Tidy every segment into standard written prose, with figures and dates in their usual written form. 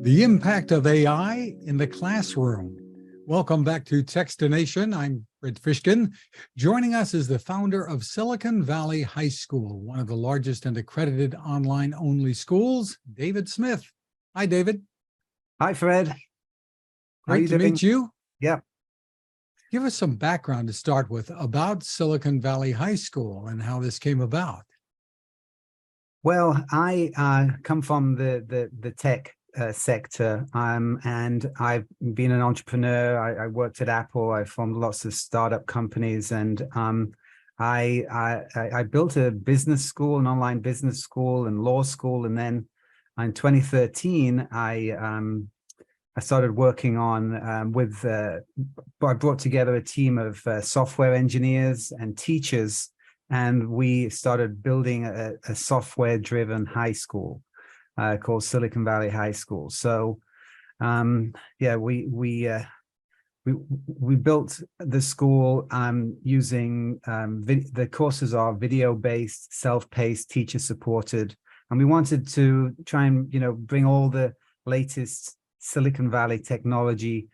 The impact of AI in the classroom. Welcome back to Techstination. I'm Fishkin. Joining us is the founder of Silicon Valley High School, one of the largest and accredited online-only schools, David Smith. Hi, David. Hi, Fred. Great to meet you. Yeah. Give us some background to start with about Silicon Valley High School and how this came about. Well, I come from the tech sector, and I've been an entrepreneur. I worked at Apple. I formed lots of startup companies, and I built a business school, an online business school, and law school. And then in 2013, I started working on I brought together a team of software engineers and teachers, and we started building a software-driven high school called Silicon Valley High School. So, yeah, we built the school using the courses are video-based, self-paced, teacher-supported, and we wanted to try and bring all the latest Silicon Valley technology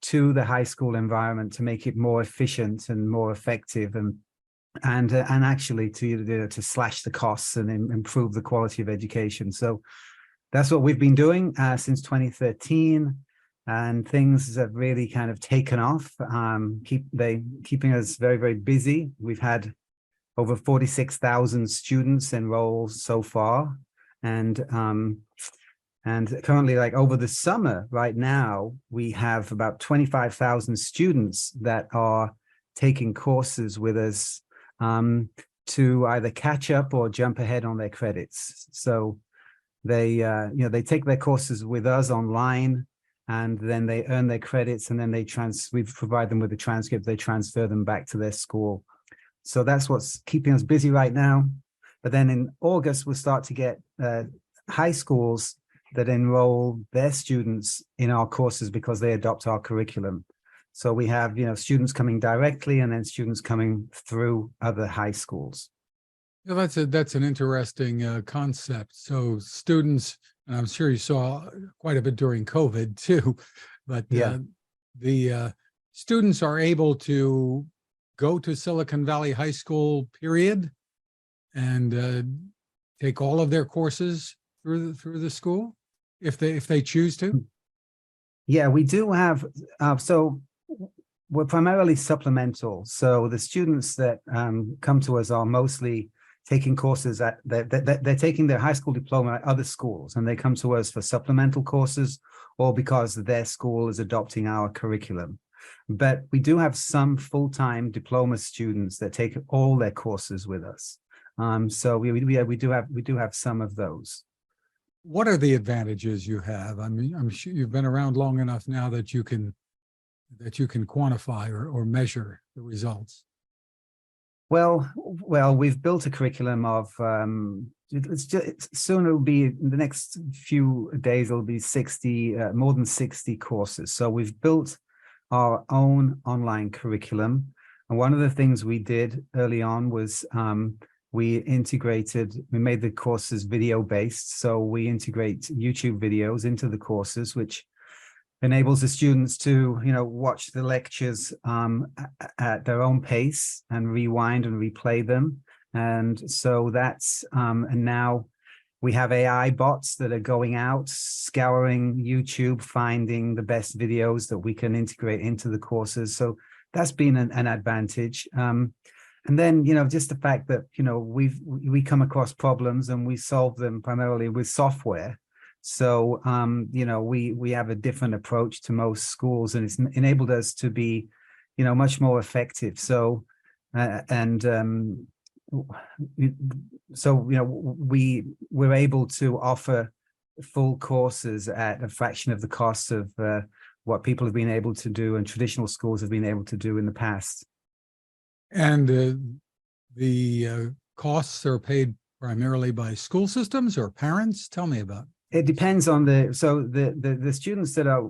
to the high school environment to make it more efficient and more effective, and actually to slash the costs and improve the quality of education. So that's what we've been doing since 2013, and things have really kind of taken off. Keeping us very, very busy. We've had over 46,000 students enroll so far, and currently, like over the summer right now, we have about 25,000 students that are taking courses with us to either catch up or jump ahead on their credits. So they take their courses with us online, and then they earn their credits, and then we provide them with the transcript. They transfer them back to their school. So that's what's keeping us busy right now. But then in August, we'll start to get high schools that enroll their students in our courses because they adopt our curriculum. So we have, students coming directly, and then students coming through other high schools. Yeah, that's an interesting concept. So students, and I'm sure you saw quite a bit during COVID too, but yeah, the students are able to go to Silicon Valley High School, period, and take all of their courses through the school if they choose to. Yeah, we do have. So we're primarily supplemental. So the students that come to us are mostly taking courses they're taking their high school diploma at other schools, and they come to us for supplemental courses or because their school is adopting our curriculum. But we do have some full-time diploma students that take all their courses with us. So we do have some of those. What are the advantages you have? I mean, I'm sure you've been around long enough now that you can quantify or measure the results. Well, we've built a curriculum of soon it'll be in the next few days, it'll be more than 60 courses. So we've built our own online curriculum. And one of the things we did early on was we made the courses video-based. So we integrate YouTube videos into the courses, which enables the students to, watch the lectures at their own pace and rewind and replay them. And so that's, and now we have AI bots that are going out, scouring YouTube, finding the best videos that we can integrate into the courses. So that's been an advantage. And then, just the fact that, we come across problems and we solve them primarily with software. So, we have a different approach to most schools, and it's enabled us to be, much more effective. So, we're able to offer full courses at a fraction of the cost of what people have been able to do and traditional schools have been able to do in the past. And the costs are paid primarily by school systems or parents? Tell me about it. It depends on the students that are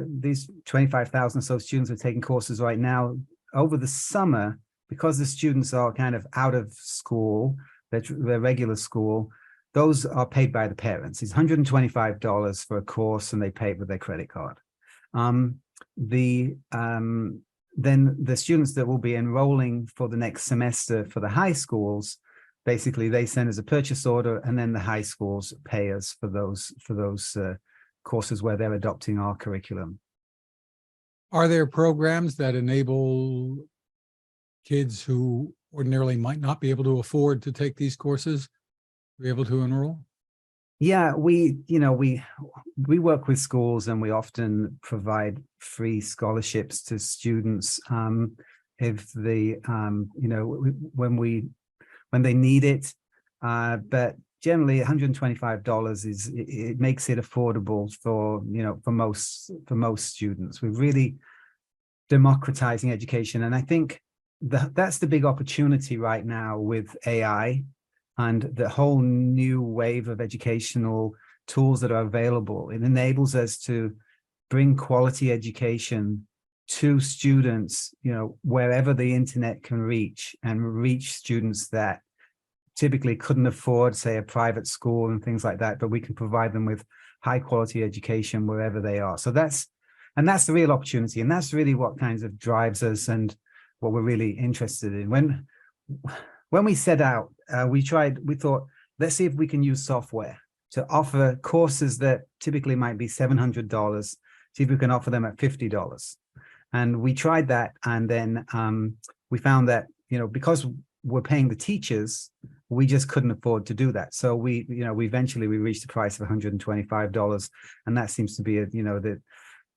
these 25,000 or so students are taking courses right now. Over the summer, because the students are kind of out of school, their regular school, those are paid by the parents. It's $125 for a course, and they pay it with their credit card. Then the students that will be enrolling for the next semester for the high schools, basically they send us a purchase order, and then the high schools pay us for those courses where they're adopting our curriculum. Are there programs that enable kids who ordinarily might not be able to afford to take these courses to be able to enroll? Yeah, we work with schools, and we often provide free scholarships to students if they when they need it. But generally, $125 it makes it affordable for most students. We're really democratizing education, and I think that's the big opportunity right now with AI and the whole new wave of educational tools that are available. It enables us to bring quality education to students, wherever the internet can reach, and reach students that typically couldn't afford, say, a private school and things like that, but we can provide them with high quality education wherever they are. So that's the real opportunity, and that's really what kinds of drives us and what we're really interested in. When we set out, we thought, let's see if we can use software to offer courses that typically might be $700, see if we can offer them at $50. And we tried that, and then we found that, because we're paying the teachers, we just couldn't afford to do that. So we eventually reached the price of $125, and that seems to be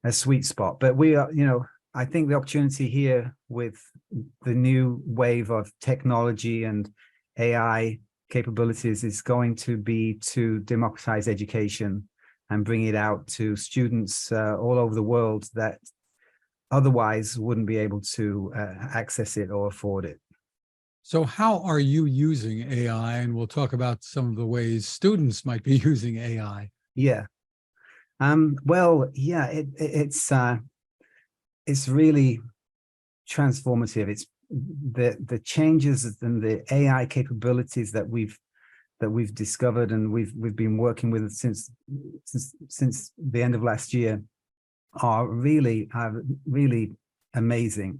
a sweet spot. But we are, I think the opportunity here with the new wave of technology and AI capabilities is going to be to democratize education and bring it out to students all over the world that otherwise wouldn't be able to access it or afford it. So how are you using AI? And we'll talk about some of the ways students might be using AI. Yeah. Well, yeah, it's really transformative. It's the changes and the AI capabilities that we've discovered and we've been working with since the end of last year are really amazing.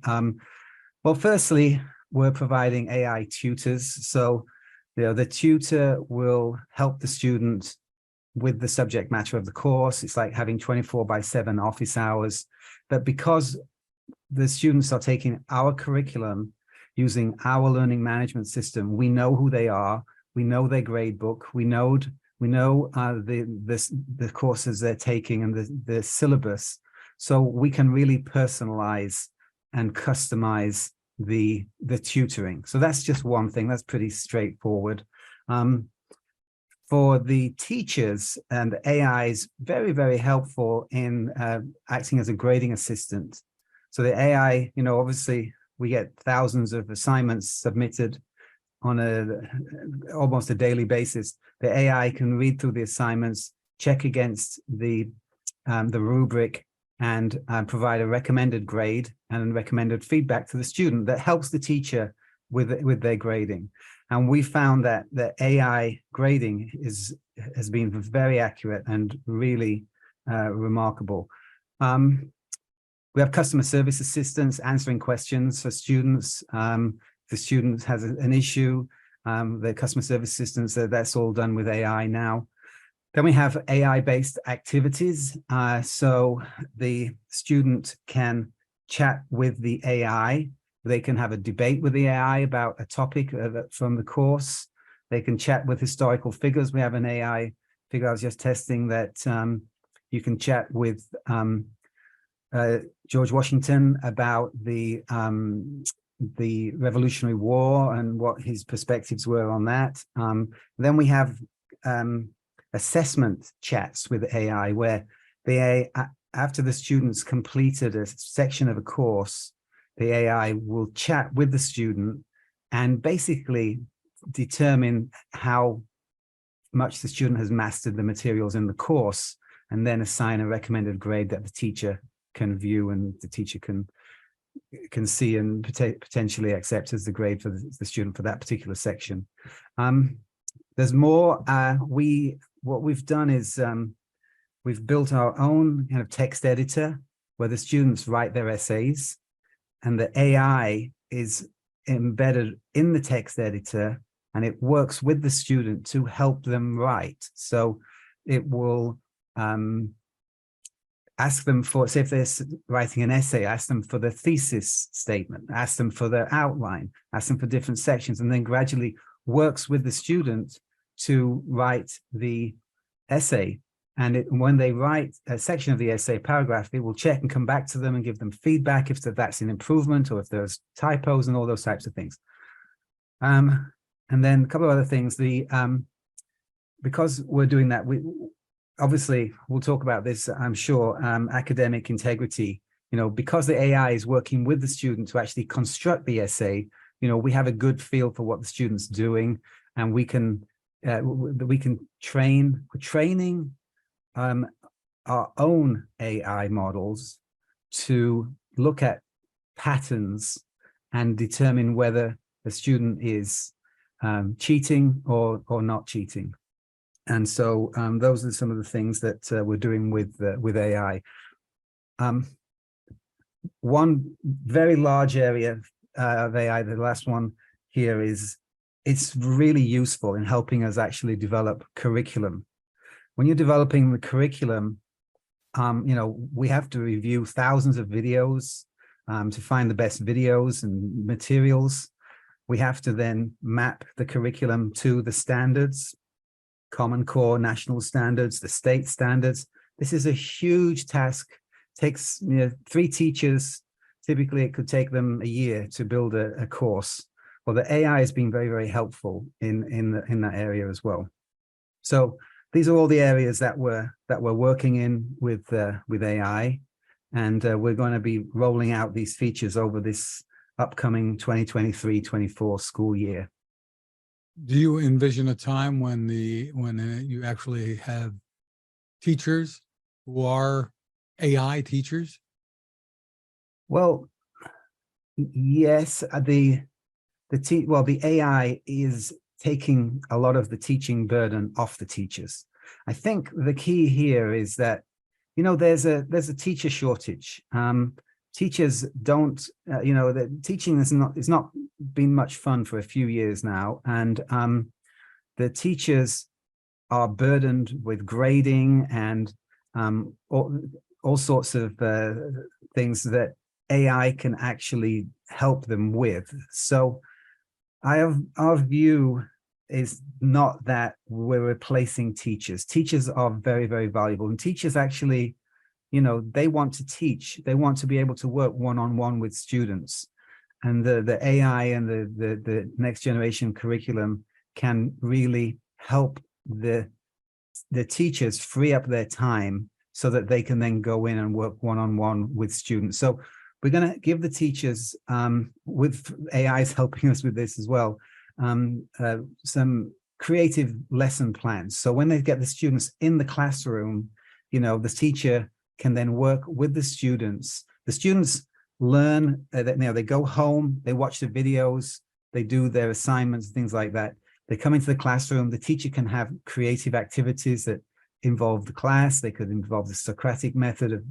Well, firstly, we're providing AI tutors. So, the tutor will help the student with the subject matter of the course. It's like having 24/7 office hours. But because the students are taking our curriculum using our learning management system, we know who they are, we know their grade book, we know the courses they're taking and the syllabus. So we can really personalize and customize the tutoring. So that's just one thing. That's pretty straightforward. For the teachers, and AI is very, very helpful in acting as a grading assistant. So the AI, obviously we get thousands of assignments submitted on almost a daily basis. The AI can read through the assignments, check against the rubric, and provide a recommended grade and recommended feedback to the student that helps the teacher with their grading. And we found that the AI grading has been very accurate and really remarkable. We have customer service assistants answering questions for students. If the student has an issue, the customer service assistants, that's all done with AI now. Then we have AI-based activities. So the student can chat with the AI. They can have a debate with the AI about a topic from the course. They can chat with historical figures. We have an AI figure I was just testing that you can chat with George Washington about the Revolutionary War and what his perspectives were on that. Then we have assessment chats with AI, where after the students completed a section of a course, the AI will chat with the student and basically determine how much the student has mastered the materials in the course, and then assign a recommended grade that the teacher can view and the teacher can see and potentially accept as the grade for the student for that particular section. There's more. What we've done is we've built our own kind of text editor where the students write their essays, and the AI is embedded in the text editor, and it works with the student to help them write. So it will ask them for, say if they're writing an essay, ask them for the thesis statement, ask them for their outline, ask them for different sections, and then gradually works with the student to write the essay. And when they write a section of the essay, paragraph, it will check and come back to them and give them feedback if that's an improvement or if there's typos and all those types of things. And then a couple of other things. Because we're doing that, obviously we'll talk about this, I'm sure, academic integrity. Because the AI is working with the student to actually construct the essay, we have a good feel for what the student's doing, and we can train. We're training our own AI models to look at patterns and determine whether the student is cheating or not cheating. And so those are some of the things that we're doing with AI. One very large area of AI, the last one here, is it's really useful in helping us actually develop curriculum. When you're developing the curriculum, we have to review thousands of videos to find the best videos and materials. We have to then map the curriculum to the standards, Common Core, national standards, the state standards. This is a huge task. Takes 3 teachers. Typically, it could take them a year to build a course. Well, the AI has been very, very helpful in that area as well. So these are all the areas that we're working in with AI, and we're going to be rolling out these features over this upcoming 2023-24 school year. Do you envision a time when you actually have teachers who are AI teachers? Well, yes, the AI is taking a lot of the teaching burden off the teachers. I think the key here is that, there's a teacher shortage. Teachers don't, the teaching is not been much fun for a few years now, and the teachers are burdened with grading and all sorts of things that AI can actually help them with. So our view is not that we're replacing teachers. Teachers are very, very valuable, and teachers actually, they want to teach. They want to be able to work one-on-one with students, and the AI and the next generation curriculum can really help the teachers free up their time so that they can then go in and work one-on-one with students. So we're going to give the teachers, with AI's helping us with this as well, some creative lesson plans. So when they get the students in the classroom, the teacher can then work with the students. The students learn that they go home, they watch the videos, they do their assignments, things like that. They come into the classroom, the teacher can have creative activities that involve the class. They could involve the Socratic method of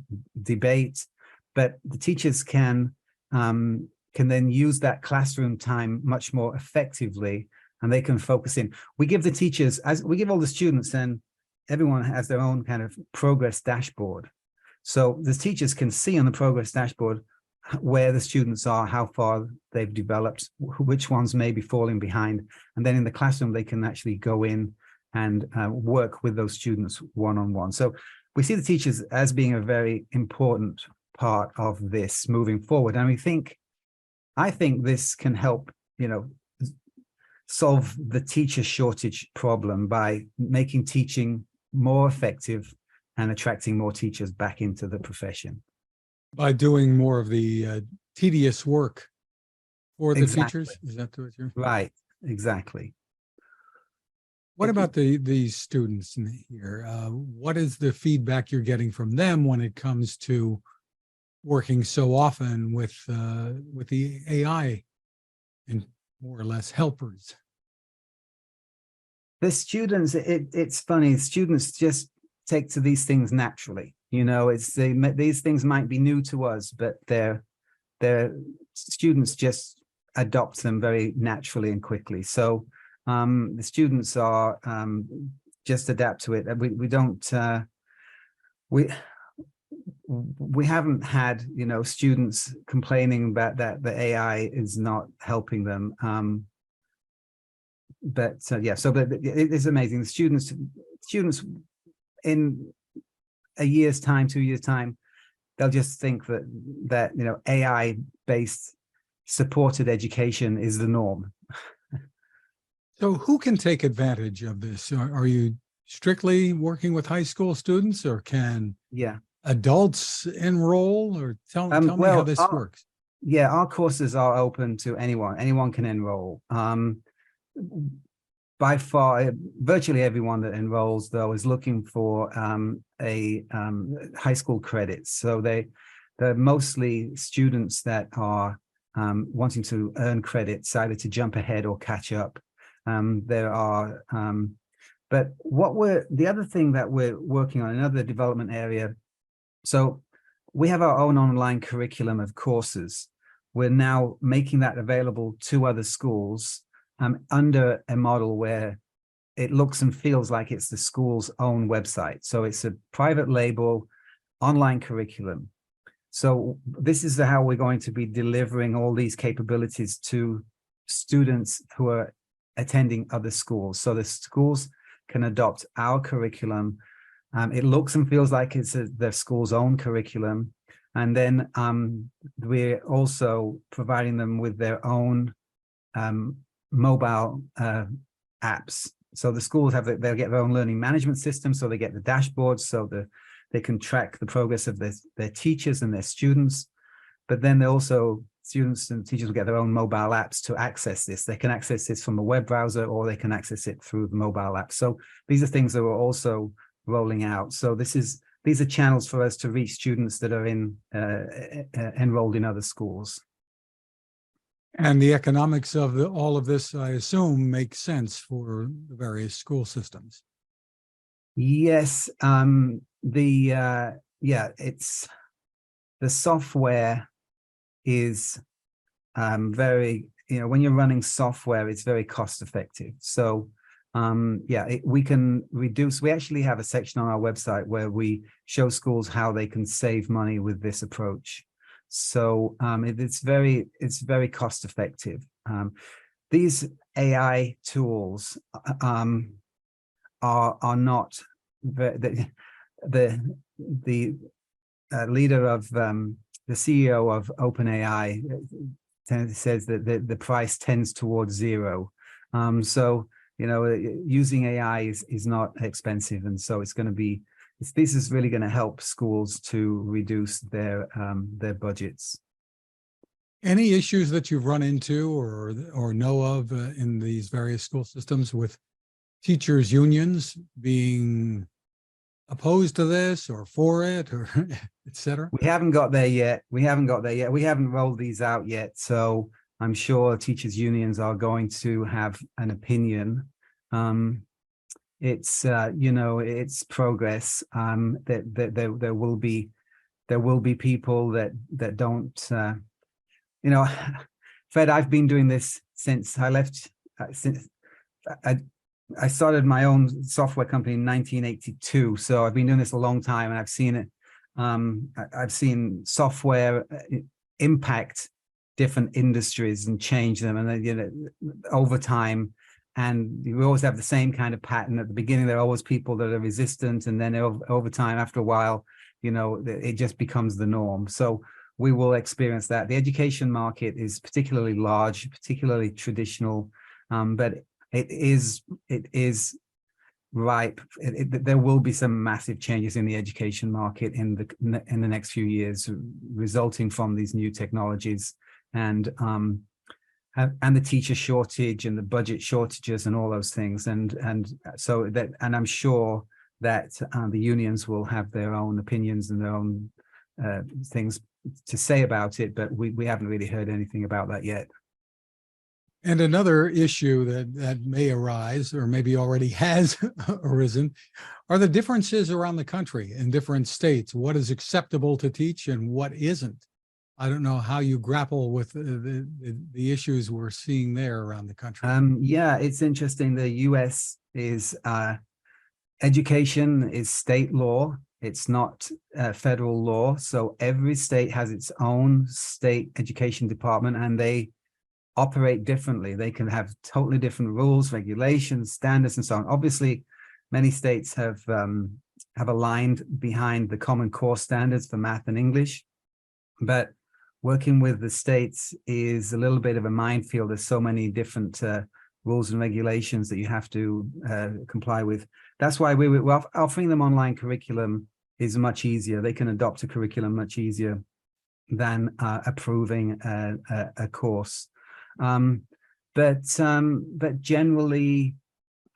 debate, but the teachers can then use that classroom time much more effectively, and they can focus in. We give the teachers, as we give all the students, and everyone has their own kind of progress dashboard. So the teachers can see on the progress dashboard where the students are, how far they've developed, which ones may be falling behind. And then in the classroom, they can actually go in and work with those students one-on-one. So we see the teachers as being a very important part of this moving forward. And I think this can help, solve the teacher shortage problem by making teaching more effective and attracting more teachers back into the profession. By doing more of the tedious work for the Exactly. teachers? Is that what you're... Right, exactly. What about the students in here? What is the feedback you're getting from them when it comes to working so often with the AI and more or less helpers? The students, it's funny, students just take to these things naturally. You know, these things might be new to us, but their students just adopt them very naturally and quickly. So the students are just adapt to it. We don't we haven't had, you know, students complaining about that the AI is not helping them. But yeah, so but it is amazing. Students in a year's time, 2 years time, they'll just think that you know, AI based supported education is the norm. So who can take advantage of this? Are you strictly working with high school students, or can Yeah. adults enroll? Or tell me how Well, this works. yeah, our courses are open to anyone. Anyone can enroll. By far, virtually everyone that enrolls, though, is looking for a high school credits. So they're mostly students that are wanting to earn credits, either to jump ahead or catch up. There are, but the other thing that we're working on, another development area. So we have our own online curriculum of courses. We're now making that available to other schools under a model where it looks and feels like it's the school's own website. So it's a private label online curriculum. So this is how we're going to be delivering all these capabilities to students who are attending other schools. So the schools can adopt our curriculum. It looks and feels like it's the school's own curriculum. And then we're also providing them with their own mobile apps. So the schools they'll get their own learning management system. So they get the dashboards, so they can track the progress of their teachers and their students. But then they also, students and teachers will get their own mobile apps to access this. They can access this from a web browser, or they can access it through the mobile app. So these are things that we're also rolling out. So these are channels for us to reach students that are enrolled in other schools. And the economics of all of this, I assume, makes sense for the various school systems. Yes, it's the software is very, you know, when you're running software, it's very cost effective. So we can reduce. We actually have a section on our website where we show schools how they can save money with this approach. So it's very cost effective. These AI tools are not the leader of the CEO of OpenAI says that the price tends towards zero. So, you know, using AI is not expensive, and so it's going to be. This is really going to help schools to reduce their budgets. Any issues that you've run into or know of in these various school systems with teachers' unions being opposed to this or for it, or et cetera? We haven't got there yet. We haven't rolled these out yet. So I'm sure teachers' unions are going to have an opinion. It's you know, it's progress. There will be people that don't you know, Fred, I've been doing this since I left. Since I started my own software company in 1982, so I've been doing this a long time, and I've seen it. I've seen software impact different industries and change them, and then, you know, over time. And we always have the same kind of pattern. At the beginning, there are always people that are resistant, and then over time, after a while, you know, it just becomes the norm. So we will experience that. The education market is particularly large, particularly traditional, but it is ripe. There will be some massive changes in the education market in the next few years, resulting from these new technologies, and the teacher shortage and the budget shortages and all those things, and I'm sure that the unions will have their own opinions and their own things to say about it, but we haven't really heard anything about that yet. And another issue that may arise, or maybe already has arisen, are the differences around the country in different states. What is acceptable to teach and what isn't? I don't know how you grapple with the issues we're seeing there around the country. Yeah, it's interesting. The US is education is state law. It's not federal law. So every state has its own state education department, and they operate differently. They can have totally different rules, regulations, standards, and so on. Obviously, many states have aligned behind the Common Core standards for math and English, but working with the states is a little bit of a minefield. There's so many different rules and regulations that you have to comply with. That's why we're offering them online curriculum is much easier. They can adopt a curriculum much easier than approving a course. But generally,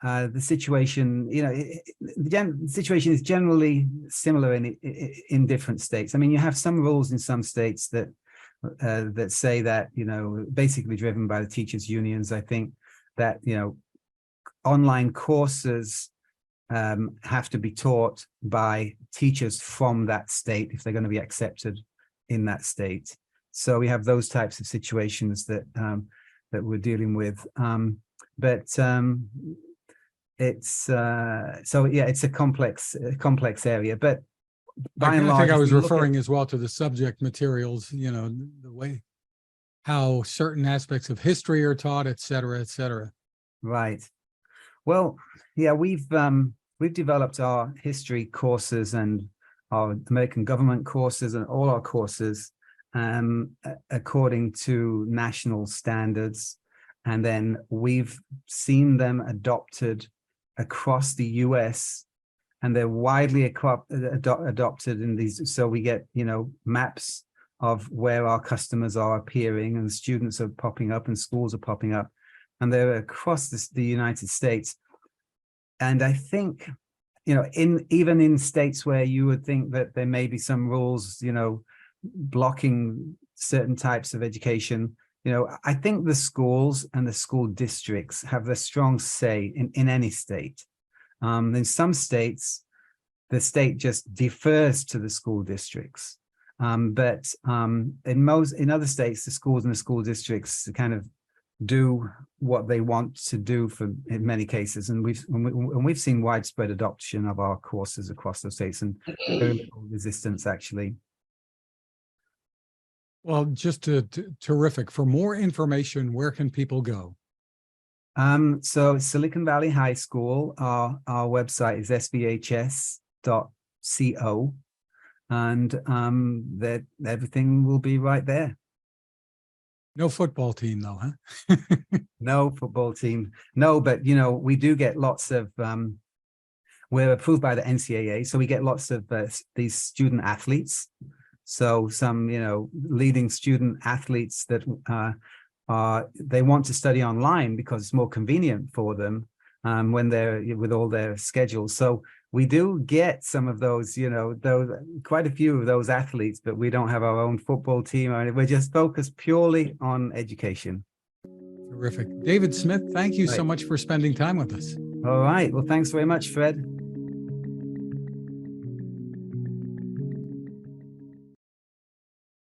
the situation, the situation is generally similar in different states. I mean, you have some rules in some states that say that, basically driven by the teachers' unions. I think that, online courses have to be taught by teachers from that state if they're going to be accepted in that state. So we have those types of situations that that we're dealing with. It's so yeah, it's a complex area. But by and large, I think I was referring as well to the subject materials. The way how certain aspects of history are taught, et cetera, et cetera. Right. Well, yeah, we've developed our history courses and our American government courses and all our courses according to national standards. And then we've seen them adopted across the US, and they're widely adopted in these. So we get, maps of where our customers are appearing, and students are popping up and schools are popping up, and they're across the United States. And I think, even in states where you would think that there may be some rules, blocking certain types of education, I think the schools and the school districts have a strong say in any state. In some states, the state just defers to the school districts. But in other states, the schools and the school districts kind of do what they want to do in many cases. And we've seen widespread adoption of our courses across those states, and very little resistance, actually. Well, just terrific. For more information, where can people go? So Silicon Valley High School, our website is svhs.co, and that everything will be right there. No football team though, huh? No football team. No, but we do get lots of we're approved by the NCAA, so we get lots of these student athletes. So some, leading student athletes that they want to study online because it's more convenient for them when they're with all their schedules. So we do get some of those, quite a few of those athletes, but we don't have our own football team. We're just focused purely on education. Terrific. David Smith, thank you so much for spending time with us. All right. Well, thanks very much, Fred.